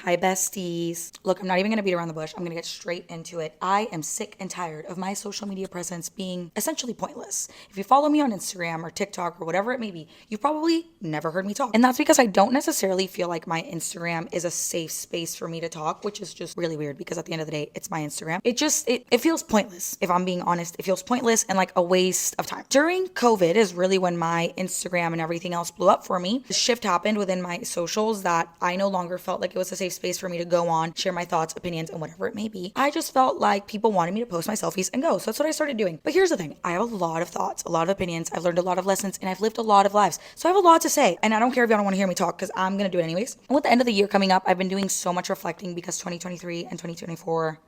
Hi, besties. Look, I'm not even gonna beat around the bush. I'm gonna get straight into it. I am sick and tired of my social media presence being essentially pointless. If you follow me on Instagram or TikTok or whatever it may be, you've probably never heard me talk. And that's because I don't necessarily feel like my Instagram is a safe space for me to talk, which is just really weird because at the end of the day, it's my Instagram. It feels pointless. If I'm being honest, it feels pointless and like a waste of time. During COVID is really when my Instagram and everything else blew up for me. The shift happened within my socials that I no longer felt like it was a safe space for me to go on, share my thoughts, opinions, and whatever it may be. I just felt like people wanted me to post my selfies and go. So that's what I started doing. But here's the thing. I have a lot of thoughts, a lot of opinions. I've learned a lot of lessons and I've lived a lot of lives. So I have a lot to say. And I don't care if y'all don't want to hear me talk because I'm going to do it anyways. And with the end of the year coming up, I've been doing so much reflecting because 2023 and 2024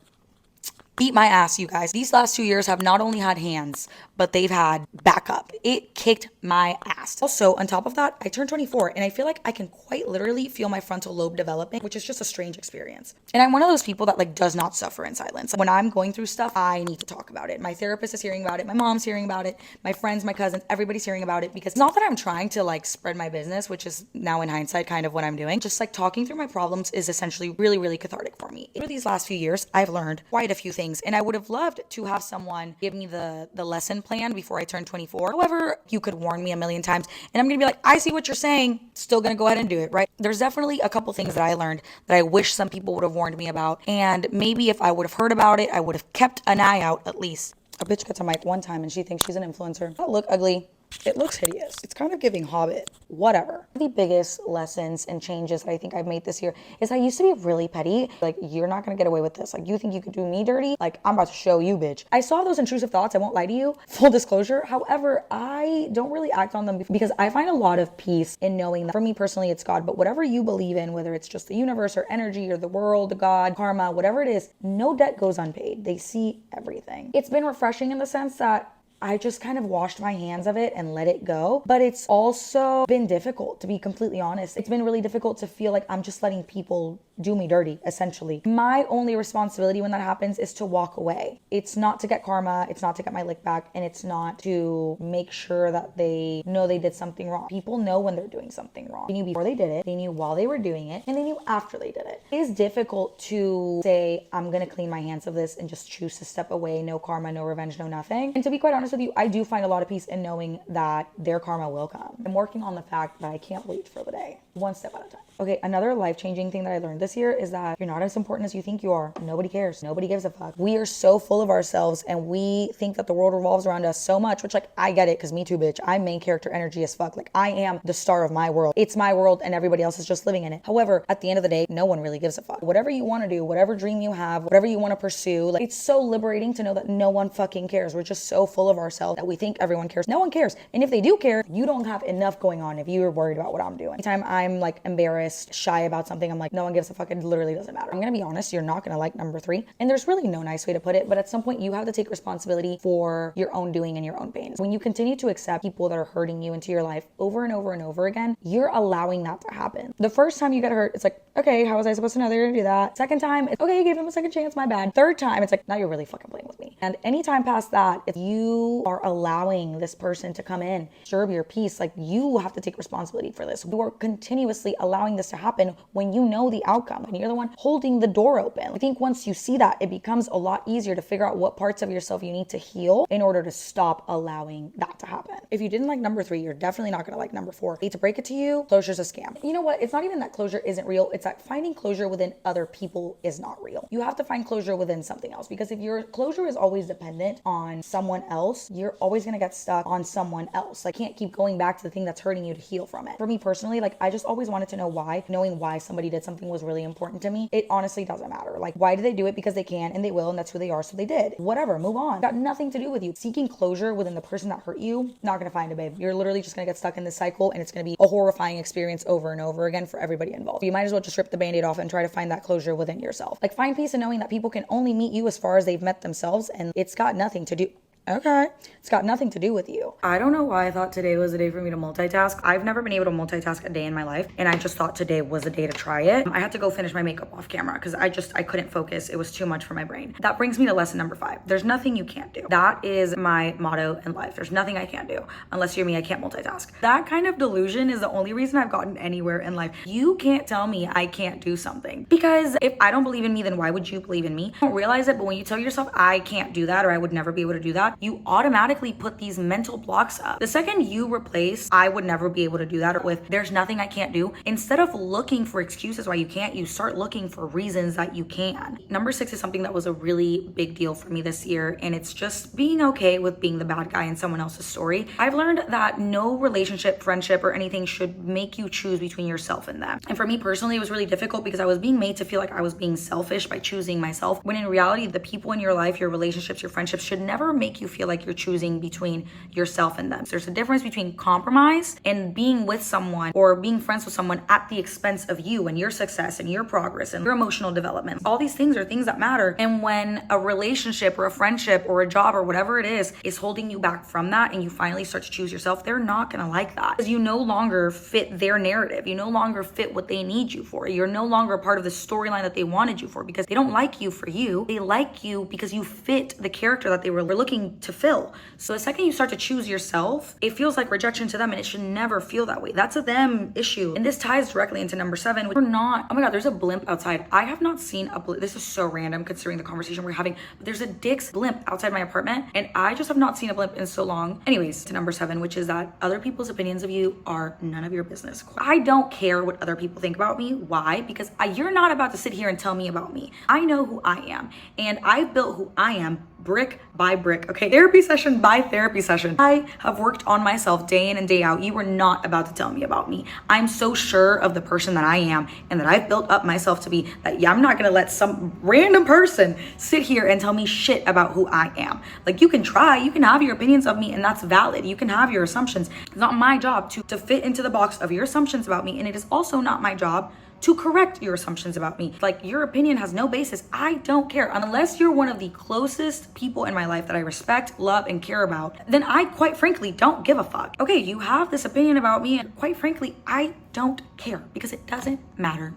beat my ass, you guys. These last 2 years have not only had hands, but they've had backup. It kicked my ass. Also, on top of that, I turned 24 and I feel like I can quite literally feel my frontal lobe developing, which is just a strange experience. And I'm one of those people that like does not suffer in silence. When I'm going through stuff, I need to talk about it. My therapist is hearing about it. My mom's hearing about it. My friends, my cousins, everybody's hearing about it because it's not that I'm trying to like spread my business, which is now in hindsight kind of what I'm doing. Just like talking through my problems is essentially really, really cathartic for me. Over these last few years, I've learned quite a few things and I would have loved to have someone give me the lesson plan before I turned 24. However, you could warn me a million times and I'm gonna be like, I see what you're saying, still gonna go ahead and do it, right? There's definitely a couple things that I learned that I wish some people would have warned me about. And maybe if I would have heard about it, I would have kept an eye out at least. A bitch gets a mic one time and she thinks she's an influencer. That look ugly. It looks hideous. It's kind of giving Hobbit. Whatever. The biggest lessons and changes that I think I've made this year is I used to be really petty. Like, you're not gonna get away with this. Like, you think you could do me dirty? Like, I'm about to show you, bitch. I saw those intrusive thoughts. I won't lie to you. Full disclosure. However, I don't really act on them because I find a lot of peace in knowing that for me personally, it's God. But whatever you believe in, whether it's just the universe or energy or the world, God, karma, whatever it is, no debt goes unpaid. They see everything. It's been refreshing in the sense that I just kind of washed my hands of it and let it go. But it's also been difficult, to be completely honest. It's been really difficult to feel like I'm just letting people do me dirty, essentially. My only responsibility when that happens is to walk away. It's not to get karma, it's not to get my lick back, and it's not to make sure that they know they did something wrong. People know when they're doing something wrong. They knew before they did it, they knew while they were doing it, and they knew after they did it. It is difficult to say, I'm gonna clean my hands of this and just choose to step away, no karma, no revenge, no nothing. And to be quite honest with you, I do find a lot of peace in knowing that their karma will come. I'm working on the fact that I can't wait for the day, one step at a time. Okay, another life-changing thing that I learned this year is that you're not as important as you think you are. Nobody cares. Nobody gives a fuck. We are so full of ourselves and we think that the world revolves around us so much, which like, I get it because me too, bitch. I'm main character energy as fuck. Like, I am the star of my world. It's my world and everybody else is just living in it. However, at the end of the day, no one really gives a fuck. Whatever you want to do, whatever dream you have, whatever you want to pursue, like, it's so liberating to know that no one fucking cares. We're just so full of ourselves that we think everyone cares. No one cares. And if they do care, you don't have enough going on if you're worried about what I'm doing. Anytime I'm like embarrassed, shy about something, I'm like, no one gives a fuck. It literally doesn't matter. I'm gonna be honest, you're not gonna like number 3. And there's really no nice way to put it, but at some point you have to take responsibility for your own doing and your own pain. When you continue to accept people that are hurting you into your life over and over and over again, you're allowing that to happen. The first time you get hurt, it's like, okay, how was I supposed to know they're gonna do that? Second time, it's okay, you gave them a second chance, my bad. Third time, it's like, now you're really fucking playing with me. And anytime past that, if you are allowing this person to come in, disturb your peace, like, you have to take responsibility for this. You are continuously allowing this to happen when you know the outcome and you're the one holding the door open. I think once you see that, it becomes a lot easier to figure out what parts of yourself you need to heal in order to stop allowing that to happen. If you didn't like number 3, you're definitely not gonna like number 4. I hate to break it to you, closure's a scam. You know what? It's not even that closure isn't real. It's that finding closure within other people is not real. You have to find closure within something else, because if your closure is always dependent on someone else, you're always gonna get stuck on someone else. Like, can't keep going back to the thing that's hurting you to heal from it. For me personally, like, I just always wanted to know why. Knowing why somebody did something was really important to me. It honestly doesn't matter. Like, why do they do it? Because they can and they will, and that's who they are, so they did. Whatever, move on. Got nothing to do with you. Seeking closure within the person that hurt you, not gonna find it, babe. You're literally just gonna get stuck in this cycle, and it's gonna be a horrifying experience over and over again for everybody involved. You might as well just rip the band-aid off and try to find that closure within yourself. Like, find peace in knowing that people can only meet you as far as they've met themselves, and it's got nothing to do Okay. It's got nothing to do with you. I don't know why I thought today was a day for me to multitask. I've never been able to multitask a day in my life, and I just thought today was a day to try it. I had to go finish my makeup off camera because I couldn't focus. It was too much for my brain. That brings me to lesson number 5. There's nothing you can't do. That is my motto in life. There's nothing I can't do. Unless you're me, I can't multitask. That kind of delusion is the only reason I've gotten anywhere in life. You can't tell me I can't do something, because if I don't believe in me, then why would you believe in me? I don't realize it, but when you tell yourself I can't do that, or I would never be able to do that, you automatically put these mental blocks up. The second you replace I would never be able to do that with there's nothing I can't do, instead of looking for excuses why you can't, you start looking for reasons that you can. Number 6 is something that was a really big deal for me this year, and it's just being okay with being the bad guy in someone else's story. I've learned that no relationship, friendship, or anything should make you choose between yourself and them. And for me personally, it was really difficult because I was being made to feel like I was being selfish by choosing myself, when in reality, the people in your life, your relationships, your friendships should never make you feel like you're choosing between yourself and them. So there's a difference between compromise and being with someone or being friends with someone at the expense of you and your success and your progress and your emotional development. All these things are things that matter. And when a relationship or a friendship or a job or whatever it is holding you back from that, and you finally start to choose yourself, they're not gonna like that, because you no longer fit their narrative. You no longer fit what they need you for. You're no longer a part of the storyline that they wanted you for, because they don't like you for you. They like you because you fit the character that they were looking to fill. So the second you start to choose yourself, it feels like rejection to them, and it should never feel that way. That's a them issue. And this ties directly into number 7. We're not, oh my God, there's a blimp outside. I have not seen a blimp. This is so random considering the conversation we're having, but there's a Dick's blimp outside my apartment, and I just have not seen a blimp in so long. Anyways, to number 7, which is that other people's opinions of you are none of your business. I don't care what other people think about me. Why? Because you're not about to sit here and tell me about me. I know who I am, and I built who I am brick by brick, okay? Therapy session by therapy session. I have worked on myself day in and day out. You were not about to tell me about me. I'm so sure of the person that I am and that I've built up myself to be, that I'm not gonna let some random person sit here and tell me shit about who I am. Like, you can try, you can have your opinions of me, and that's valid. You can have your assumptions. It's not my job to fit into the box of your assumptions about me, and it is also not my job to correct your assumptions about me. Like, your opinion has no basis. I don't care. Unless you're one of the closest people in my life that I respect, love, and care about, then I quite frankly don't give a fuck. Okay, you have this opinion about me, and quite frankly, I don't care, because it doesn't matter.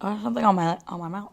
Something on my mouth.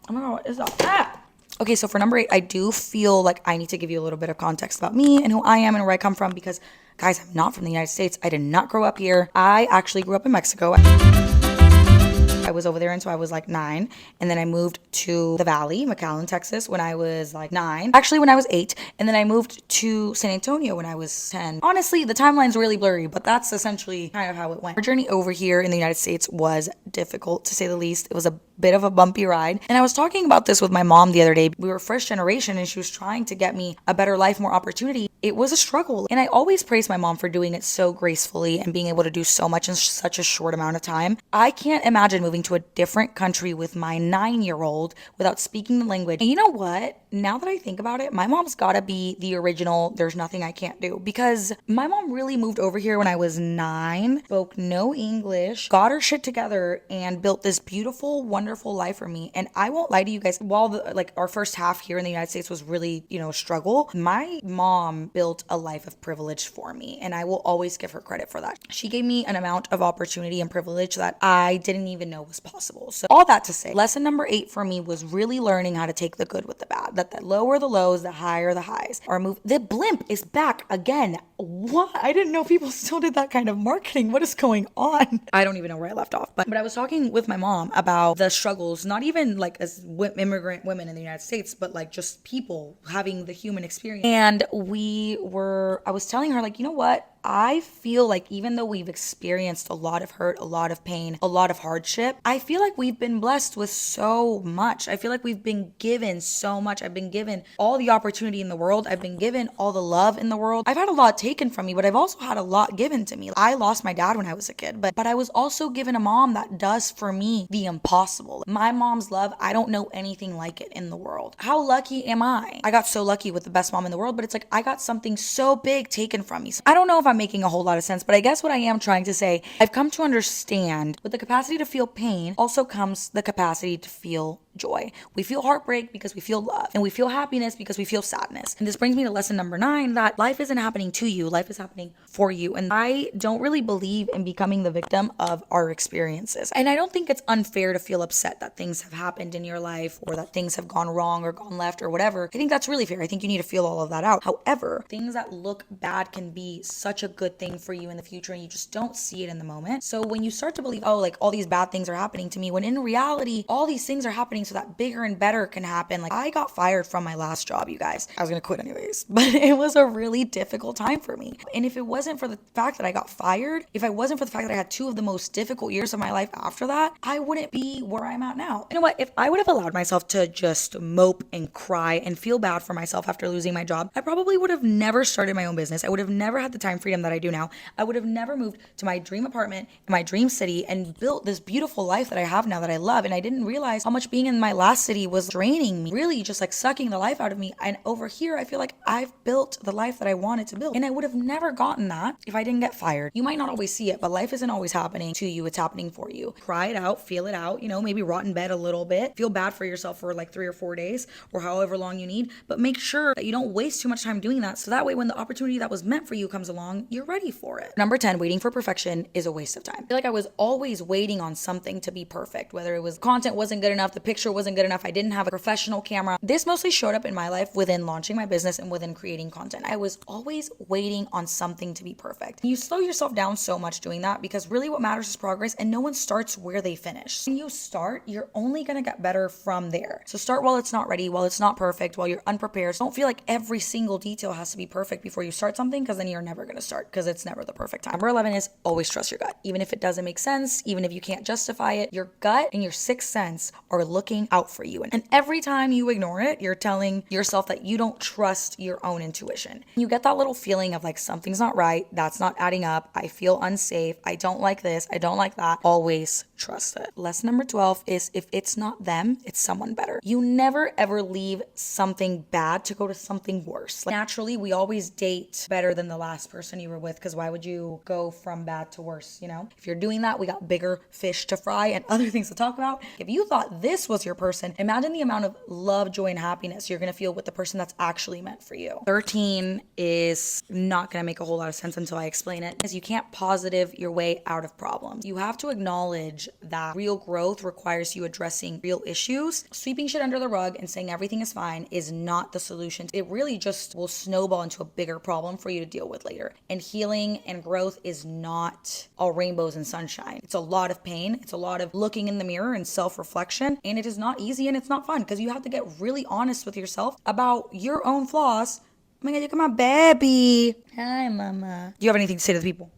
Oh my God, what is that? Ah! Okay, so for number 8, I do feel like I need to give you a little bit of context about me and who I am and where I come from, because guys, I'm not from the United States. I did not grow up here. I actually grew up in Mexico. I was over there until I was like 9, and then I moved to the Valley, McAllen, Texas, when I was like 9. Actually, when I was 8, and then I moved to San Antonio when I was 10. Honestly, the timeline's really blurry, but that's essentially kind of how it went. Our journey over here in the United States was difficult, to say the least. It was a bit of a bumpy ride, and I was talking about this with my mom the other day. We were first generation, and she was trying to get me a better life, more opportunity. It was a struggle, and I always praise my mom for doing it so gracefully and being able to do so much in such a short amount of time. I can't imagine moving to a different country with my 9-year-old without speaking the language. And you know what? Now that I think about it, my mom's gotta be the original there's nothing I can't do, because my mom really moved over here when I was 9, spoke no English, got her shit together, and built this beautiful, wonderful life for me. And I won't lie to you guys, while our first half here in the United States was really, a struggle, my mom built a life of privilege for me, and I will always give her credit for that. She gave me an amount of opportunity and privilege that I didn't even know was possible. So all that to say, lesson number 8 for me was really learning how to take the good with the bad. That the lower the lows, the higher the highs. The blimp is back again. What? I didn't know people still did that kind of marketing. What is going on? I don't even know where I left off. But I was talking with my mom about the struggles, not even like as immigrant women in the United States, but like just people having the human experience. And I was telling her, like, you know what? I feel like even though we've experienced a lot of hurt, a lot of pain, a lot of hardship, I feel like we've been blessed with so much. I feel like we've been given so much. I've been given all the opportunity in the world. I've been given all the love in the world. I've had a lot taken from me, but I've also had a lot given to me. I lost my dad when I was a kid, but I was also given a mom that does for me the impossible. My mom's love, I don't know anything like it in the world. How lucky am I? I got so lucky with the best mom in the world, but it's like I got something so big taken from me. So I don't know if I'm making a whole lot of sense, but I guess what I am trying to say, I've come to understand with the capacity to feel pain also comes the capacity to feel joy. We feel heartbreak because we feel love, and we feel happiness because we feel sadness. And this brings me to lesson number 9, that life isn't happening to you, life is happening for you. And I don't really believe in becoming the victim of our experiences. And I don't think it's unfair to feel upset that things have happened in your life, or that things have gone wrong or gone left or whatever. I think that's really fair. I think you need to feel all of that out. However, things that look bad can be such a good thing for you in the future, and you just don't see it in the moment. So when you start to believe, oh, like all these bad things are happening to me, when in reality, all these things are happening so that bigger and better can happen. Like, I got fired from my last job, you guys. I was gonna quit anyways, but it was a really difficult time for me. And if it wasn't for the fact that I got fired, if I wasn't for the fact that I had 2 of the most difficult years of my life after that, I wouldn't be where I'm at now. You know what? If I would have allowed myself to just mope and cry and feel bad for myself after losing my job, I probably would have never started my own business. I would have never had the time freedom that I do now. I would have never moved to my dream apartment in my dream city and built this beautiful life that I have now that I love. And I didn't realize how much being in my last city was draining me, really just like sucking the life out of me. And over here, I feel like I've built the life that I wanted to build. And I would have never gotten that if I didn't get fired. You might not always see it, but life isn't always happening to you. It's happening for you. Cry it out, feel it out, maybe rot in bed a little bit, feel bad for yourself for like 3 or 4 days or however long you need, but make sure that you don't waste too much time doing that. So that way, when the opportunity that was meant for you comes along, you're ready for it. Number 10, waiting for perfection is a waste of time. I feel like I was always waiting on something to be perfect, whether it was content wasn't good enough, the picture wasn't good enough, I didn't have a professional camera. This mostly showed up in my life within launching my business and within creating content. I was always waiting on something to be perfect. You slow yourself down so much doing that, because really what matters is progress, and no one starts where they finish. When you start, you're only gonna get better from there. So start while it's not ready, while it's not perfect, while you're unprepared. Don't feel like every single detail has to be perfect before you start something, because then you're never gonna start, because it's never the perfect time. Number 11 is always trust your gut. Even if it doesn't make sense, even if you can't justify it, your gut and your sixth sense are looking out for you. And every time you ignore it, you're telling yourself that you don't trust your own intuition. You get that little feeling of like, something's not right, that's not adding up, I feel unsafe, I don't like this, I don't like that. Always trust it. Lesson number 12 is, if it's not them, it's someone better. You never ever leave something bad to go to something worse. Like, naturally, we always date better than the last person you were with, because why would you go from bad to worse, If you're doing that, we got bigger fish to fry and other things to talk about. If you thought this was your person, imagine the amount of love, joy, and happiness you're gonna feel with the person that's actually meant for you. 13 is not gonna make a whole lot of sense until I explain it, because you can't positive your way out of problems. You have to acknowledge that real growth requires you addressing real issues. Sweeping shit under the rug and saying everything is fine is not the solution. It really just will snowball into a bigger problem for you to deal with later. And healing and growth is not all rainbows and sunshine. It's a lot of pain. It's a lot of looking in the mirror and self-reflection. And it is not easy, and it's not fun, because you have to get really honest with yourself about your own flaws. Oh my God, look at my baby. Hi, mama. Do you have anything to say to the people?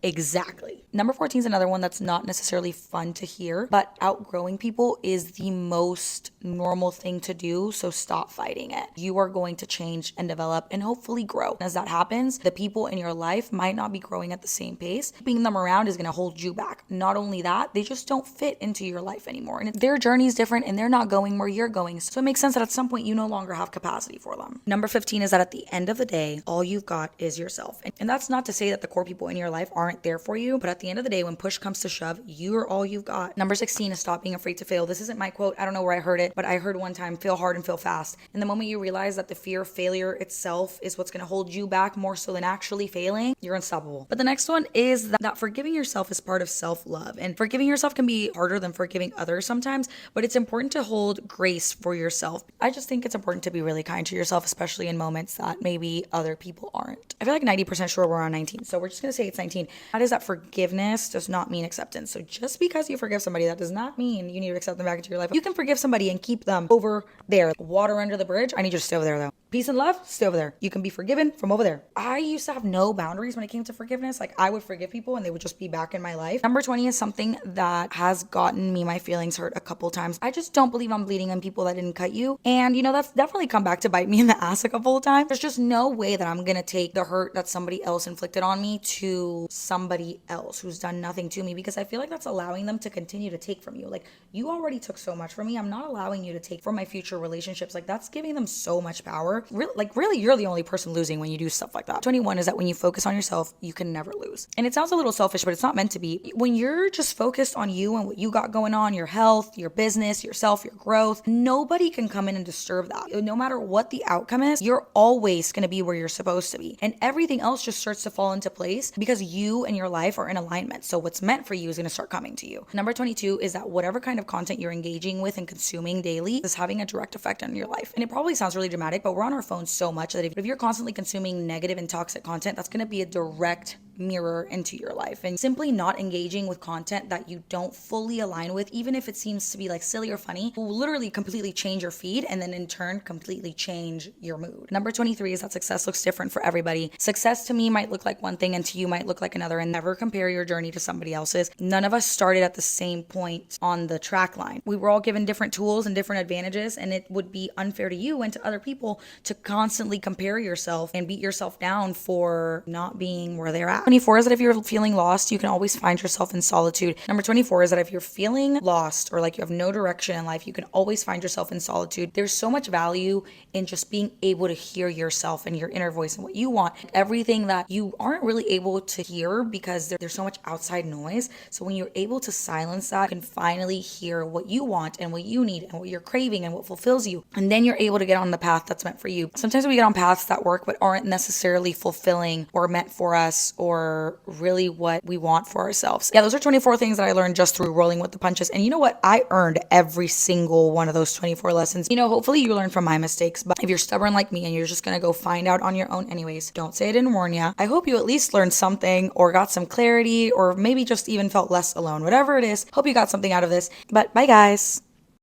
Exactly. Number 14 is another one that's not necessarily fun to hear, but outgrowing people is the most normal thing to do, so stop fighting it. You are going to change and develop and hopefully grow. As that happens, the people in your life might not be growing at the same pace. Keeping them around is going to hold you back. Not only that, they just don't fit into your life anymore. And their journey is different, and they're not going where you're going. So it makes sense that at some point you no longer have capacity for them. Number 15 is that at the end of the day, all you've got is yourself. And that's not to say that the core people in your life aren't there for you, but at the end of the day, when push comes to shove, you're all you've got. Number 16 is stop being afraid to fail. This isn't my quote. I don't know where I heard it, but I heard one time, fail hard and fail fast. And the moment you realize that the fear of failure itself is what's going to hold you back more so than actually failing, you're unstoppable. But the next one is that forgiving yourself is part of self-love. And forgiving yourself can be harder than forgiving others sometimes, but it's important to hold grace for yourself. I just think it's important to be really kind to yourself, especially in moments that maybe other people aren't. I feel like 90% sure we're on 19, so we're just going to say it's 19. That is that forgiveness does not mean acceptance. So just because you forgive somebody, that does not mean you need to accept them back into your life. You can forgive somebody and keep them over there. Water under the bridge. I need you to stay over there though. Peace and love, stay over there. You can be forgiven from over there. I used to have no boundaries when it came to forgiveness. Like, I would forgive people and they would just be back in my life. Number 20 is something that has gotten me my feelings hurt a couple times. I just don't believe I'm bleeding on people that didn't cut you. And that's definitely come back to bite me in the ass a couple of times. There's just no way that I'm gonna take the hurt that somebody else inflicted on me to somebody else who's done nothing to me, because I feel like that's allowing them to continue to take from you. Like, you already took so much from me. I'm not allowing you to take from my future relationships. Like, that's giving them so much power. you're really you're the only person losing when you do stuff like that. 21 is that when you focus on yourself, you can never lose. And it sounds a little selfish, but it's not meant to be. When you're just focused on you and what you got going on, your health, your business, yourself, your growth, nobody can come in and disturb that. No matter what the outcome is, you're always going to be where you're supposed to be. And everything else just starts to fall into place because you and your life are in alignment. So what's meant for you is going to start coming to you. Number 22 is that whatever kind of content you're engaging with and consuming daily is having a direct effect on your life. And it probably sounds really dramatic, but we're on our phones so much that if you're constantly consuming negative and toxic content, that's going to be a direct mirror into your life. And simply not engaging with content that you don't fully align with, even if it seems to be like silly or funny, will literally completely change your feed and then in turn completely change your mood. Number 23 is that success looks different for everybody. Success to me might look like one thing and to you might look like another, and never compare your journey to somebody else's. None of us started at the same point on the track line. We were all given different tools and different advantages, and it would be unfair to you and to other people to constantly compare yourself and beat yourself down for not being where they're at. 24 is that if you're feeling lost, you can always find yourself in solitude. Number 24 is that if you're feeling lost or like you have no direction in life, you can always find yourself in solitude. There's so much value in just being able to hear yourself and your inner voice and what you want. Everything that you aren't really able to hear because there's so much outside noise. So when you're able to silence that, you can finally hear what you want and what you need and what you're craving and what fulfills you. And then you're able to get on the path that's meant for you. Sometimes we get on paths that work but aren't necessarily fulfilling or meant for us or really what we want for ourselves. Yeah, those are 24 things that I learned just through rolling with the punches. And you know what? I earned every single one of those 24 lessons. You know, hopefully you learn from my mistakes, but if you're stubborn like me and you're just gonna go find out on your own anyways, don't say I didn't warn you. I hope you at least learned something or got some clarity or maybe just even felt less alone. Whatever it is, hope you got something out of this. But bye guys.